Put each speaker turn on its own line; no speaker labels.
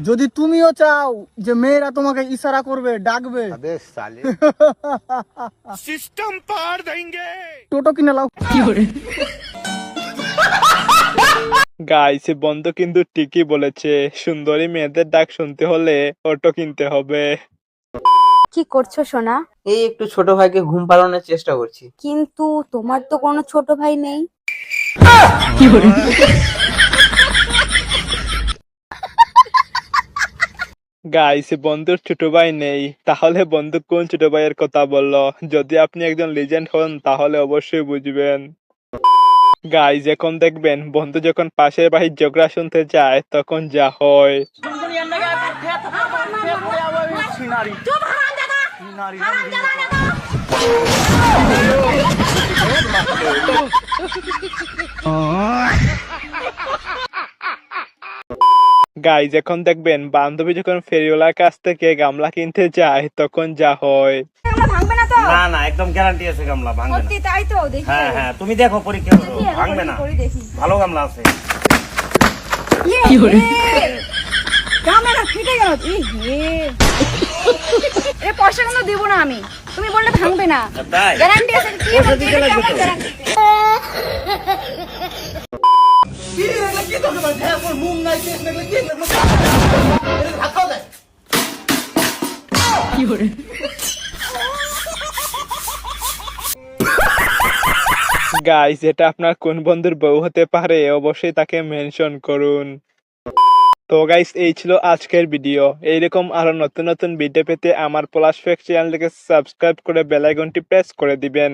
যদি তুমিও চাও যে মেয়েরা তোমাকে ইশারা করবে, ডাকবে,
अबे साले
सिस्टम पार देंगे।
টোটো কিনে লাও।
গাইস বন্ধু কিন্তু ঠিকই বলেছে, সুন্দরী মেয়েদের ডাক শুনতে হলে অটো কিনতে হবে।
কি করছো সোনা?
এই একটু ছোট ভাইকে ঘুম পাড়ানোর চেষ্টা করছি।
কিন্তু তোমার তো কোনো ছোট ভাই নেই।
গাইস বন্ধুর ছোট ভাই নেই, তাহলে বন্ধু কোন ছোট ভাইয়ের কথা বললো? যদি আপনি একজন লিজেন্ড হন তাহলে অবশ্যই বুঝবেন। গাইস এখন দেখবেন বন্ধু যখন পাশের বাড়ির ঝগড়া শুনতে যায় তখন যা হয়। গাইস এখন দেখবেন বান্ধবী যখন ফেরিওয়ালার কাছ থেকে গামলা কিনতে যায় তখন যা হয়।
ভাঙবে না তো?
না না, একদম গ্যারান্টি আছে গামলা ভাঙবে না।
সত্যি তাই তো? দেখি।
হ্যাঁ হ্যাঁ, তুমি দেখো পরীক্ষা করো, ভাঙবে না।
দেখি।
ভালো গামলা আছে।
ক্যামেরা ফিটে গেল। এ পয়সা কিন্তু দেবো না আমি, তুমি বললে ভাঙবে না।
তাই
গ্যারান্টি আছে। কি
পয়সা দিতে লাগবে তো।
গ্যারান্টি?
গাইস এটা আপনার কোন বন্ধুর বউ হতে পারে অবশ্যই তাকে মেনশন করুন। তো গাইস এই ছিল আজকের ভিডিও। এইরকম আরো নতুন নতুন ভিডিও পেতে আমার পলাশ ফ্যাক্ট চ্যানেলটিকে সাবস্ক্রাইব করে বেল আইকনটি প্রেস করে দিবেন।